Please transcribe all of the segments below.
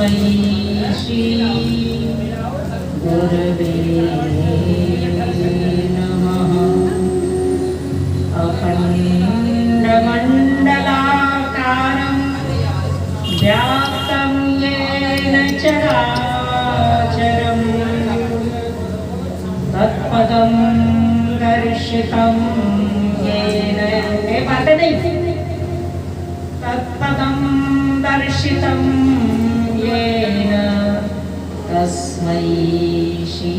तस्मै श्री गुरवे नमः। अखण्डमण्डलाकारं व्याप्तं येन चराचरं तत्पदं दर्शितं येन तत्पदं दर्शितं येन तस्मै श्री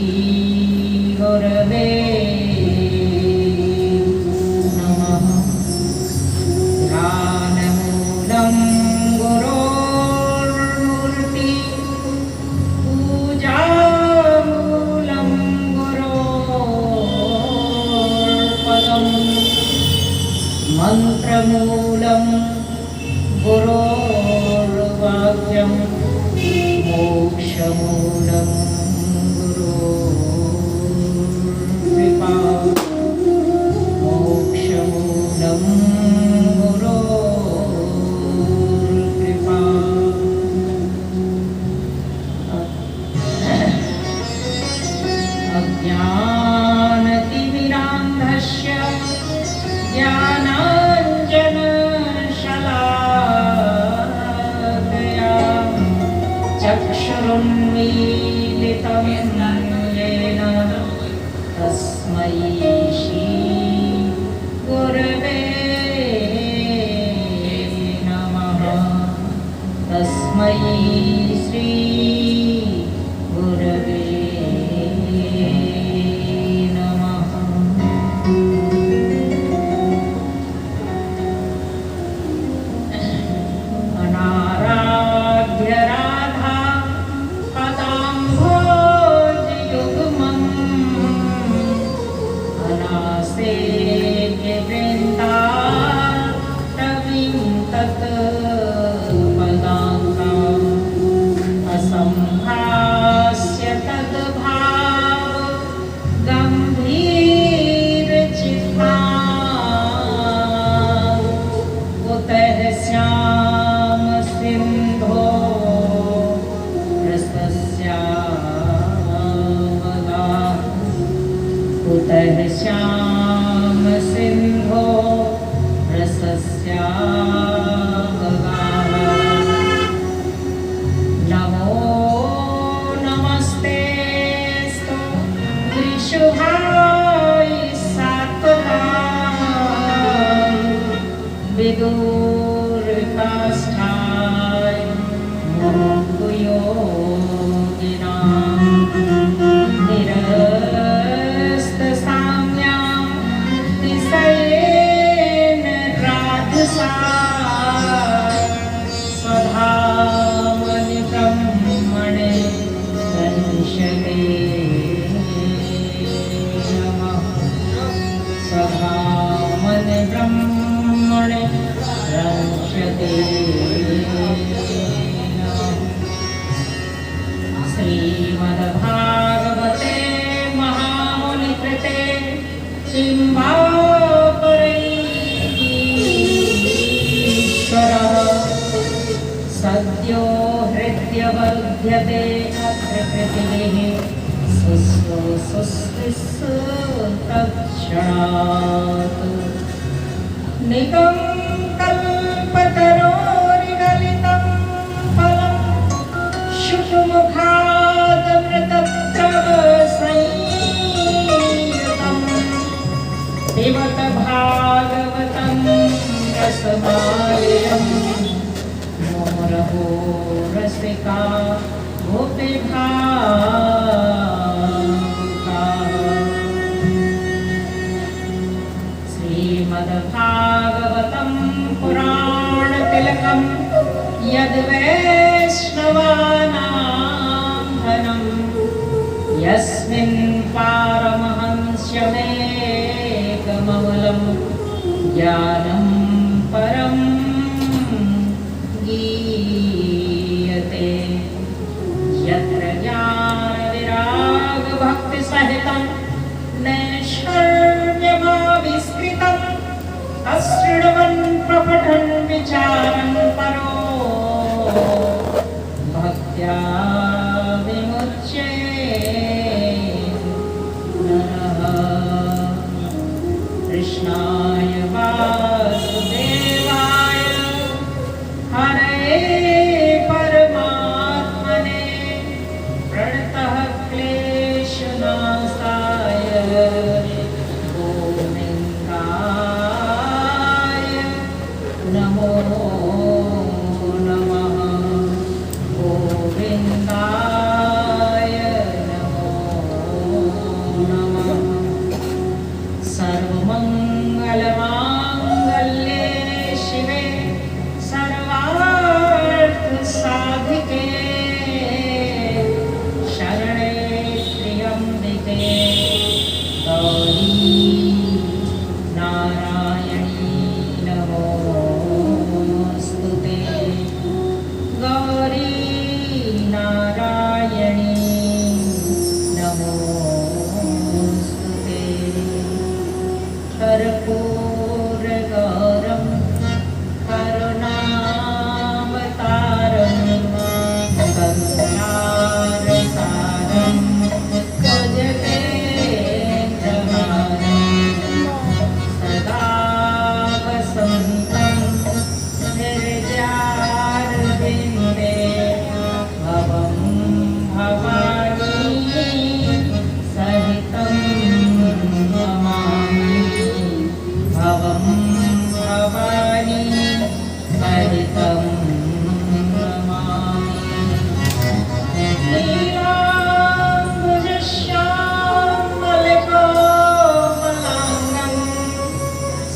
गुरवे नमः। ध्यानमूलं गुरोर्मूर्ति पूजामूलं गुरोर्पदम् मन्त्रमूलं गुरोर्वाक्यं मोक्षमूलं गुरोर्कृपा मोक्षमूलं गुरोर्कृपा। अज्ञानतिमिरान्धस्य ज्ञानाञ्जनशलाकया चक्षुरुन्मीलितं येन तस्मै श्री गुरवे नमः। तस्मै श्री गुरवे नमः। अनाराध्य राधा पदाम्भोजयुग्मम् अनासेव्य वृन्दाटवीं तत् पदाङ्गाम् असम्भास्य तद्भाव गम्भीरचित्ता कुतः स्याम सिन्धो रसस्यावगा कुतः श्याम सिन्धो रसस्यावगा। नमो नमस्तेऽस्तु त्रिशुभाय सात्वतां विदुरकाष्ठाय मुमुक्षुयोगिनां निरस्तसाम्यां निशयेन राधसा स्वधामनि ब्रह्मणे दंशते नमः। स्वधामनि ब्रह्मणे दंशते नमः। श्रीमद्भागवते महामुनिकृते किम्वापरैश्वरः सद्यो हृद्यवरुध्यते अत्र पृथिवीः सुस्वसुस्तिस्सु तत्क्षणात्। निगं कल्पतरोर्गलितं फलं शुकमुखादमृतद्रवसंयुतं पिबत भागवतं रसमालयम् मोरहो रसिका गोपीभावुकाः। श्रीमद्भागवतं पुराणतिलकं यद्वैष्णवानां धनं यस्मिन् पारमहंस्यमेकममूलं ज्ञानं परं गीयते। यत्र ज्ञानविरागभक्तिसहितं नैष्कर्म्यमाविष्कृतं तच्छृण्वन् प्रपठन् विचारन् परो भक्ति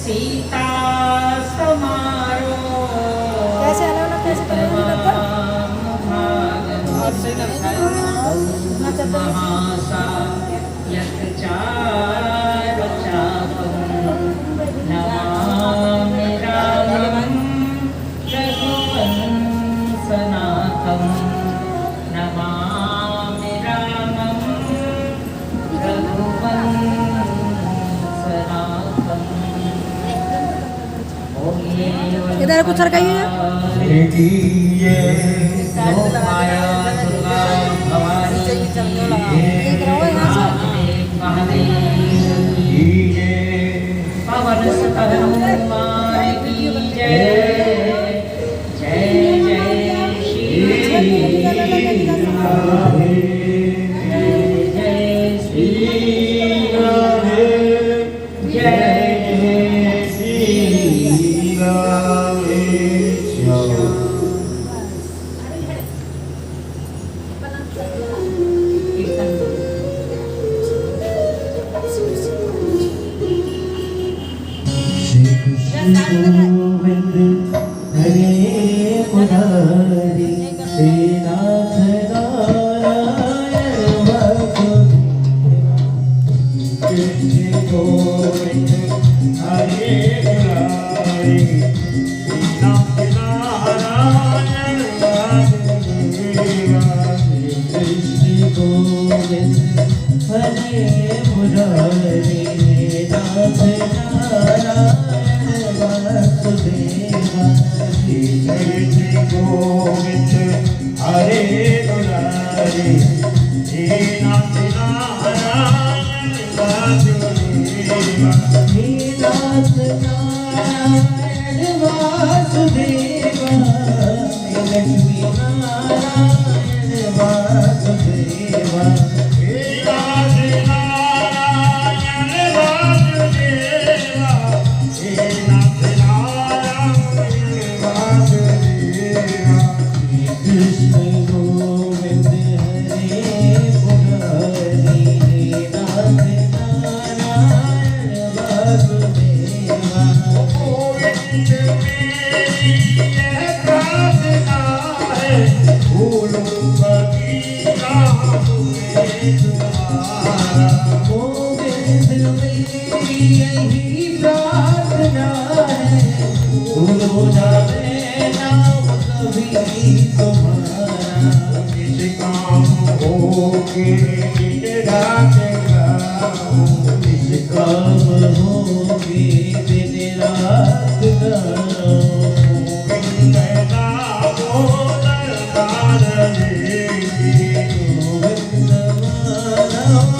सीता समारो कैसे अलग अलग कैसे करेंगे महासा यत् चारु चापं नमामि रामं रघुवंशनाथं नमामि रामं रघुवंशनाथं इधर कुछ सरकाइए माया दुर्गा भवानी पवन सुत हनुमान की जय जय जय श्री राम जय जय श्री राम जय जय श्री राम गोविंद हरे मुरारी हे नाथ नारायण वासुदेव कृष्ण गोविंद हरे मुरारी हे नाथ नारायण वासुदेव कृष्ण गोविंद हरे मुरारी हे नाथ नारायण वासुदेवा श्री कृष्ण गोविंद हरे मुरारी हे नाथ नारायण वासुदेवा हे नाथ नारायण वासुदेवा हे लक्ष्मी नारायण वासुदेवा हे नाथ नारायण वासुदेवा हे नाथ कृष्ण गोविंद हरे मुरारी हे नाथ नारायण वासुदेवा गोविंद मेरी यह प्रार्थना है भूलूं बगीचा तुम्हें तुम्हारा गोविंद मेरी यही प्रार्थना है भूलो जावे नाम कभी तुम्हारा निष्काम होके दिन रात गाऊं निष्काम होके दिन रात गाऊं गोविंद नामो दरबार देवी गोविंद मानव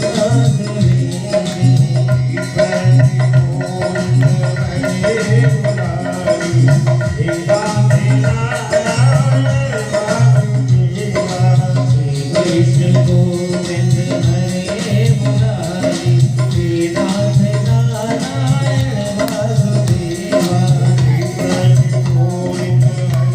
नाथ देवी गोविंद हरे मुरारी हे राम नारायण वासुदेवा श्री कृष्ण गोविंद हरे मुरारी हे नाथ नारायण वासुदेवा श्री कृष्ण गोविंद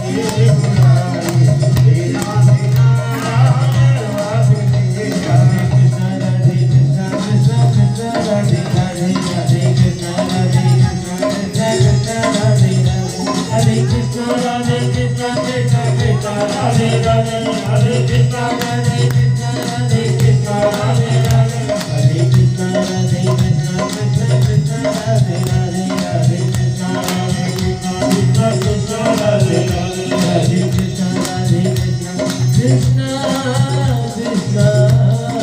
हरे मुरारी हे नाथ नारायण वासुदेवा कृष्ण राधे कृष्ण कृष्ण कृष्ण राधे राधे राधे कृष्ण राधे कृष्ण कृष्ण कृष्ण राधे राधे कृष्ण राधे कृष्ण कृष्ण कृष्ण राधे राधे हरे कृष्ण राधे कृष्ण राधे कृष्ण राधे राधे हरे कृष्ण राधे कृष्ण कृष्ण कृष्ण राधे राधे राधे कृष्ण राधे कृष्ण कृष्ण कृष्ण राधे राधे हरे कृष्ण राधे कृष्ण कृष्ण कृष्ण राधे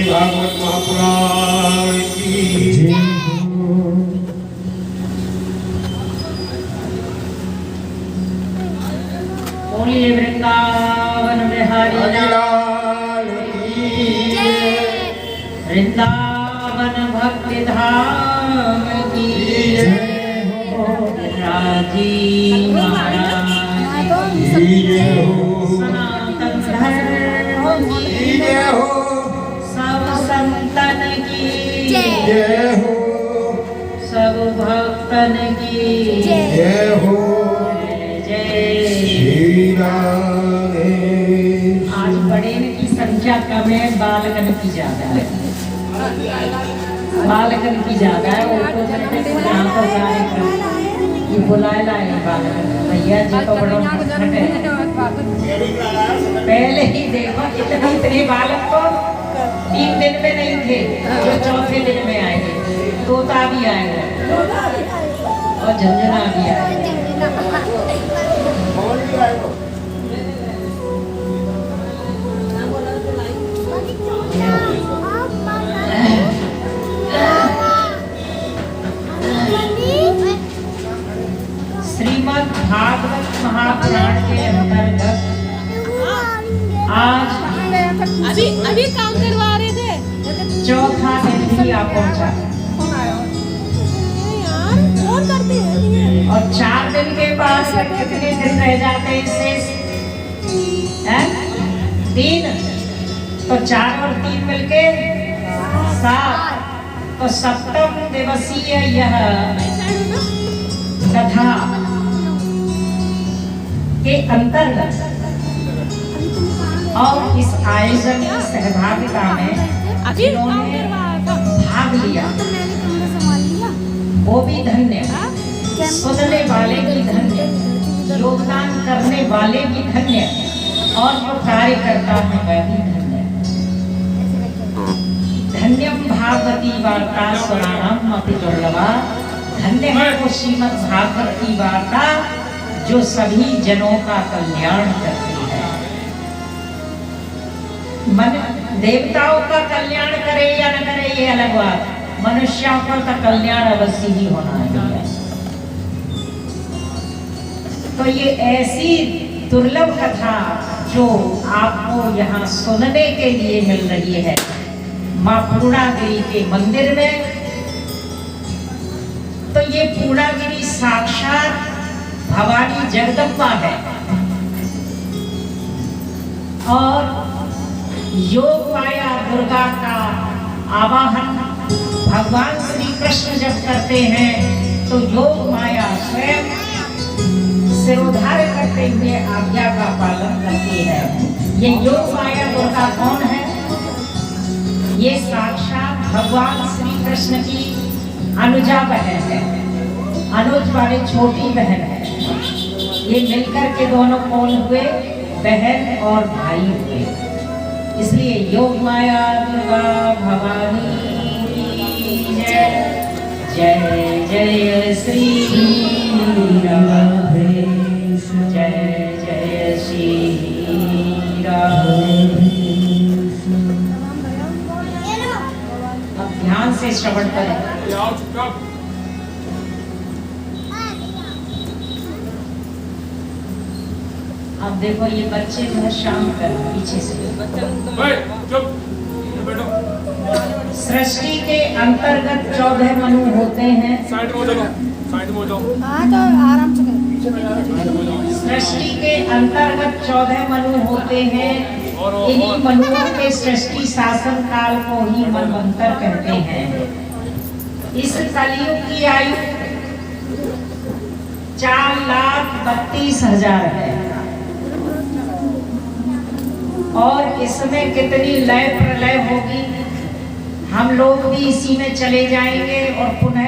भागवत महापुराण की जय बोलिए वृंदावन बिहारी लाल की जय वृंदावन भक्ति धाम की जय राजीव महाराज की जय हो सनातन धर्म की जय हो सब संतन की जय हो सब भक्तन की जय हो जय श्री राम आज बड़े की संख्या कम है, बालकन की ज्यादा है। बालकन की ज्यादा है वो तो यहाँ पर कार्यक्रम ये बुलाए लाए बालकन भैया जी तो बड़ो नटखट है। पहले ही देखो इतने बालक तो 3 दिन में नहीं थे जो चौथे दिन में आएंगे। तोता भी आएगा और झंझना भी आएगा। श्रीमद् भागवत महापुराण के अंतर्गत आज अभी काम करवा रहे थे। चौथा दिन भी आ पहुंचा कौन करते हैं और 4 दिन के बाद कितने दिन रह जाते हैं शेष? 3 तो 4 और 3 मिलके 7 तो 7वें दिवसीय यह कथा के अंतर्गत और इस आयोजन की सहभागिता में जिन्होंने भाग लिया वो भी धन्य, सुनने वाले भी धन्य, योगदान करने वाले भी धन्य और जो कार्य करता है वह भी धन्य। धन्यम भागवती वार्ता सुनानाम अपि दुर्लभा। धन्य है वो श्रीमद् भागवत की वार्ता जो सभी जनों का कल्याण करती है। मन देवताओं का कल्याण करे या न करे ये अलग बात, मनुष्यों का तो कल्याण अवश्य ही होना है। तो ये ऐसी दुर्लभ कथा जो आपको यहाँ सुनने के लिए मिल रही है माँ पूर्णागिरी के मंदिर में, तो ये पूर्णागिरी साक्षात भवानी जगदम्बा है और योग माया दुर्गा का आवाहन भगवान श्री कृष्ण जब करते हैं तो योग माया स्वयं सिरोधार करते हुए आज्ञा का पालन करती है। ये योग माया दुर्गा कौन है? ये साक्षात भगवान श्री कृष्ण की अनुजा बहन है, अनुज वाली छोटी बहन है। ये मिलकर के दोनों कौन हुए? बहन और भाई हुए। इसलिए योग माया दुर्गा भवानी जय जय जय श्री राधे जय जय श्री राधे। अब ध्यान से श्रवण करें। अब देखो ये बच्चे जो है शाम कर पीछे से सृष्टि के अंतर्गत 14 मनु होते हैं। हाँ तो आराम से करें। सृष्टि के अंतर्गत 14 मनु होते हैं। इन्हीं मनुओं के सृष्टि शासन काल को ही मनवंतर कहते हैं। इस कलयुग की आयु 4,32,000 है और इसमें कितनी लय प्रलय होगी, हम लोग भी इसी में चले जाएंगे और पुनः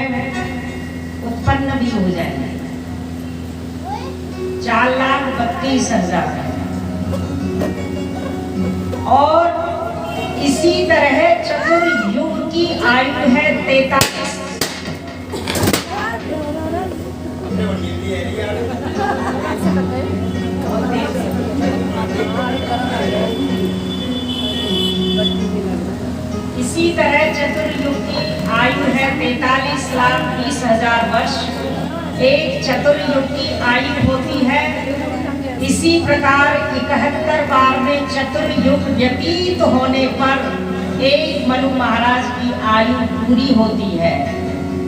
उत्पन्न भी हो जाएंगे। 4,32,000 और इसी तरह चतुर्युग की आयु है 43। इसी तरह चतुर्युग की आयु है 43,20,000 वर्ष। एक चतुर्युग की आयु होती है। इसी प्रकार 71 बार में चतुर्युग व्यतीत होने पर एक मनु महाराज की आयु पूरी होती है।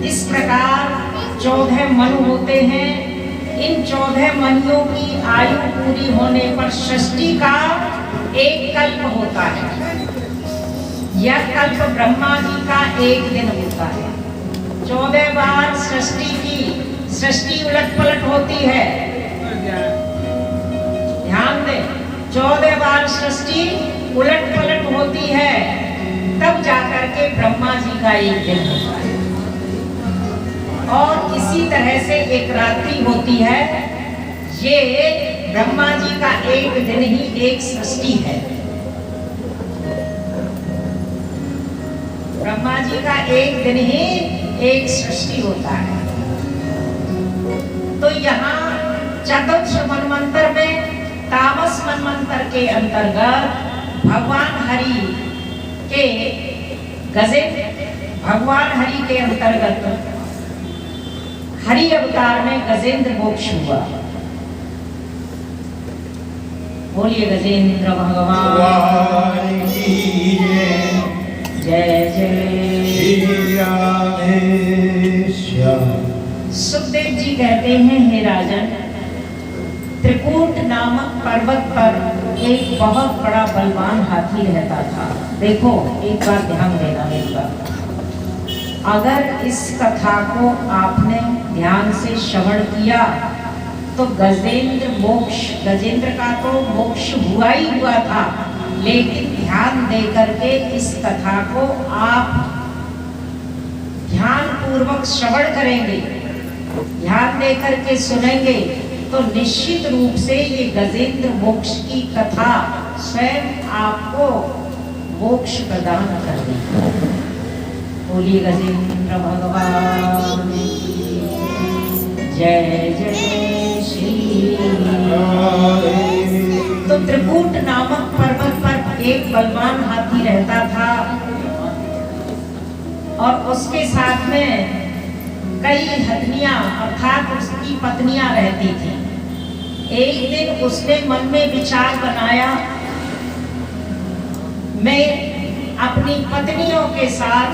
इस प्रकार 14 मनु होते हैं। इन 14 मनुओं की आयु पूरी होने पर सृष्टि का एक कल्प होता है। यह कल्प ब्रह्मा जी का एक दिन होता है। 14 बार सृष्टि उलट पलट होती है। ध्यान दें, 14 बार सृष्टि उलट पलट होती है। तब जाकर के ब्रह्मा जी का एक दिन होता है। और इसी तरह से एक रात्रि होती है। ये ब्रह्मा जी का एक दिन ही एक सृष्टि है। ब्रह्मा जी का एक दिन ही एक सृष्टि होता है। तो यहाँ चतुर्थ मनवंतर में तामस मनवंतर के अंतर्गत भगवान हरि के भगवान हरि के अंतर्गत हरि अवतार में गजेंद्र मोक्ष हुआ। बोलिए गजेंद्र भगवान की जय जय। सुखदेव जी कहते हैं, हे राजन, त्रिकूट नामक पर्वत पर एक बहुत बड़ा बलवान हाथी रहता था। देखो, एक बार ध्यान देना मेरी बात। अगर इस कथा को आपने ध्यान से श्रवण किया तो गजेंद्र का तो मोक्ष हुआ ही हुआ था, लेकिन ध्यान दे करके इस कथा को आप ध्यान पूर्वक श्रवण करेंगे, ध्यान दे करके सुनेंगे तो निश्चित रूप से ये गजेंद्र मोक्ष की कथा स्वयं आपको मोक्ष प्रदान कर देगी। बोलिए गजेंद्र भगवान की जय जय श्री। तो त्रिकूट नामक पर्वत पर एक बलवान हाथी रहता था और उसके साथ में कई हथनियां अर्थात उसकी पत्नियां रहती थी। एक दिन उसने मन में विचार बनाया, मैं अपनी पत्नियों के साथ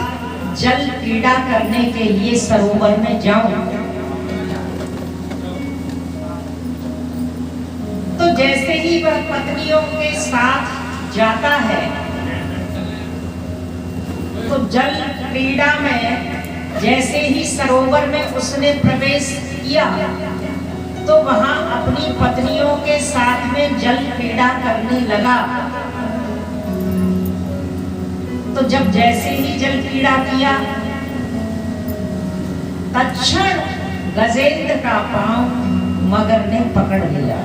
जल क्रीड़ा करने के लिए सरोवर में जाऊं। तो जैसे ही वह पत्नियों के साथ जाता है तो जल क्रीड़ा में जैसे ही सरोवर में उसने प्रवेश किया तो वहां अपनी पत्नियों के साथ में जल क्रीड़ा करने लगा। तो जब जैसे ही जल क्रीड़ा किया, तत्क्षण गजेंद्र का पांव मगर ने पकड़ लिया।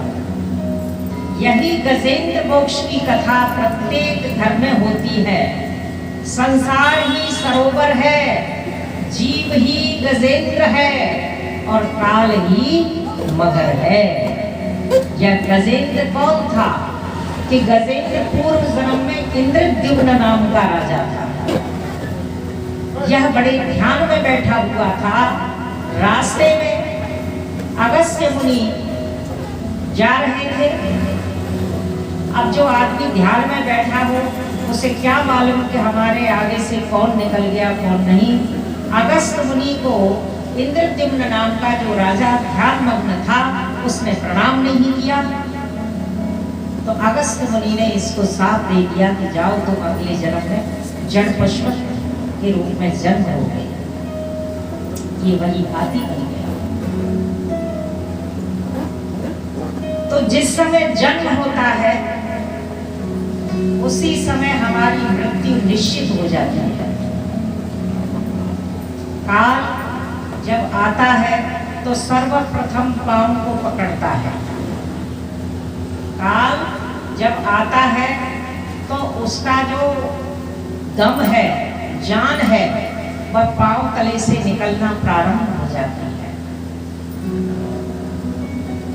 यही गजेंद्र मोक्ष की कथा प्रत्येक घर में होती है। संसार ही सरोवर है, जीव ही गजेंद्र है और काल ही मगर है। यह गजेंद्र कौन था कि गजेंद्र पूर्व जन्म में इंद्रद्युम्न नाम का राजा था। यह बड़े ध्यान में बैठा हुआ था। रास्ते में अगस्त्य मुनि जा रहे थे। अब जो आदमी ध्यान में बैठा हो उसे क्या मालूम कि हमारे आगे से कौन निकल गया कौन नहीं। अगस्त्य मुनि को इंद्रद्युम्न नाम का जो राजा ध्यान मग्न था उसने प्रणाम नहीं किया। तो अगस्त्य मुनि ने इसको साथ दे दिया कि जाओ तुम अगले जन्म में जड़ पशु के रूप में जन्म लोगे। ये वही हाथी बन गया। तो जिस समय जन्म होता है उसी समय हमारी मृत्यु निश्चित हो जाती है। काल जब आता है तो सर्वप्रथम पांव को पकड़ता है। काल जब आता है तो उसका जो दम है, जान है, वह पांव तले से निकलना प्रारंभ हो जाती है।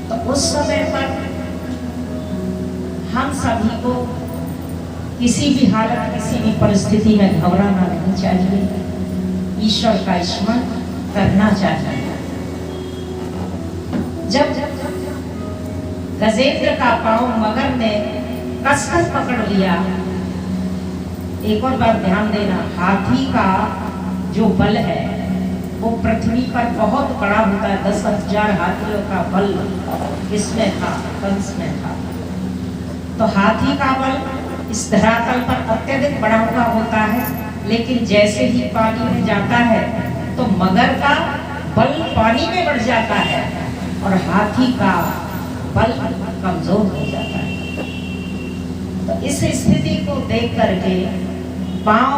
तो उस समय पर हम सभी को किसी भी हालत, किसी भी परिस्थिति में घबराना नहीं चाहिए। ईश्वर का स्मरण करना चाहिए। जब गजेंद्र का पांव मगर ने कसकर पकड़ लिया, एक और बात ध्यान देना, हाथी का जो बल है वो पृथ्वी पर बहुत बड़ा होता है। 10,000 हाथियों का बल किसमें था? कंस में था। तो हाथी का बल इस धरातल पर अत्यधिक बड़ा हुआ होता है, लेकिन जैसे ही पानी में जाता है तो मगर का बल पानी में बढ़ जाता है और हाथी का बल कमजोर हो जाता है। तो इस स्थिति को देख करके पांव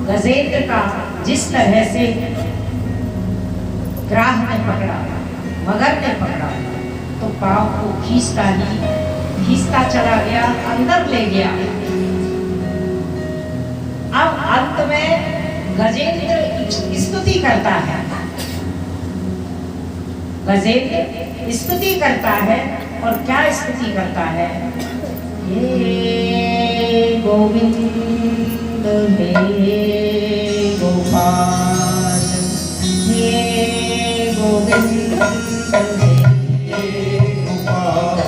गजेंद्र का जिस तरह से ग्राह ने पकड़ा, मगर ने पकड़ा, तो पांव को खींचता चला गया, अंदर ले गया। अब अंत में गजेंद्र स्तुति करता है, गजेंद्र स्तुति करता है। और क्या स्तुति करता है? हे गोविंद हे गोपाल, हे गोविंद हे गोपाल,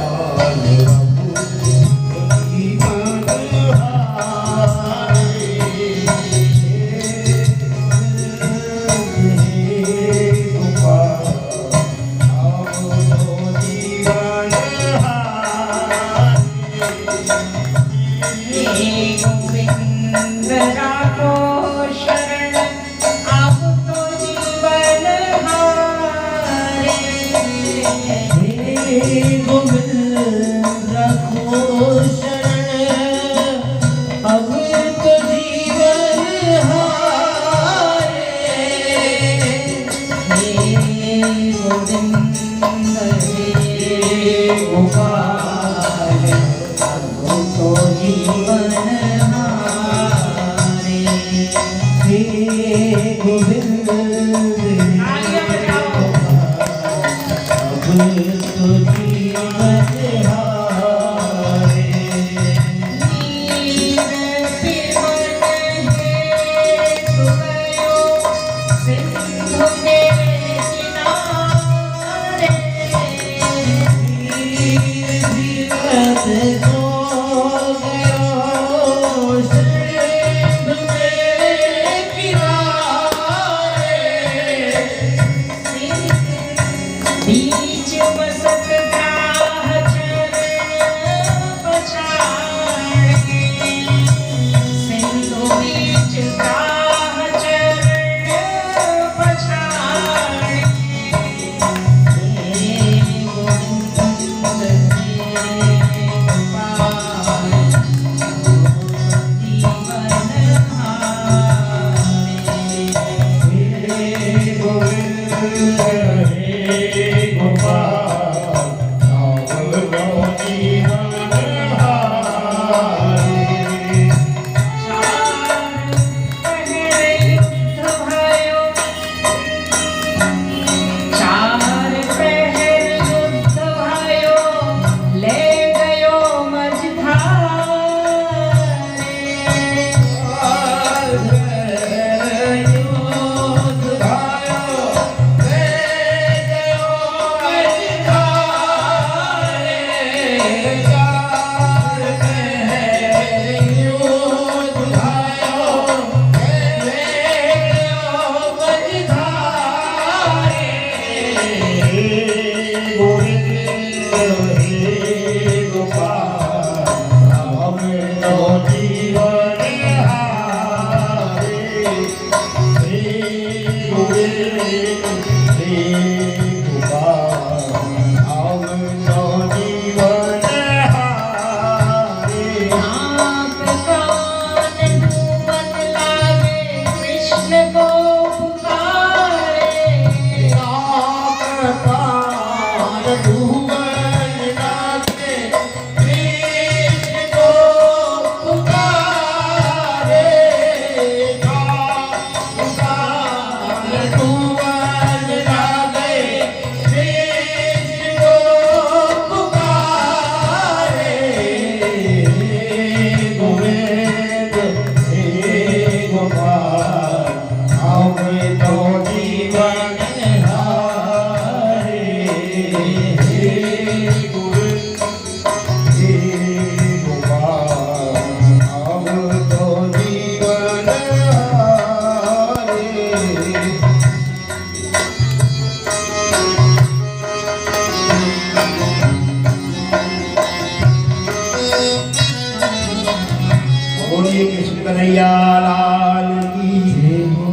बोलिए कृष्ण कन्हैया लाल की जय हो।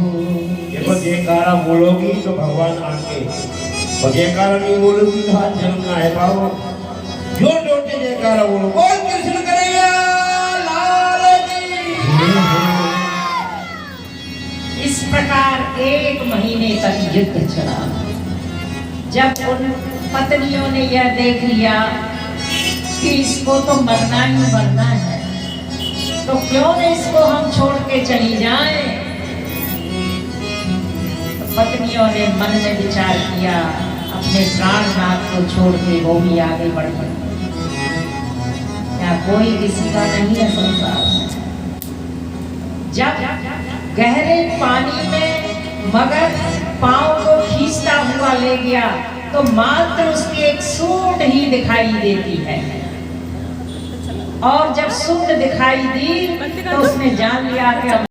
देखो जयकारा बोलोगी तो भगवान आके, और जयकारा नहीं बोलोगी तो हाथ जलना है बाबू। जोर जोर से जयकारा बोलो, बोल कृष्ण कन्हैया लाल की जय हो। इस प्रकार 1 महीने तक युद्ध चला। जब उन पत्नियों ने यह देख लिया कि इसको तो मरना ही मरना है, तो क्यों न इसको हम छोड़ के चली जाएं। तो पत्नियों ने मन में विचार किया, अपने प्राणनाथ को छोड़ के वो भी आगे बढ़ गई। क्या कोई किसी का नहीं है संसार में। जब गहरे पानी में मगर पांव को खींचता हुआ ले गया तो मात्र उसकी एक सूंड ही दिखाई देती है, और जब सूंड दिखाई दी तो उसने जान लिया कि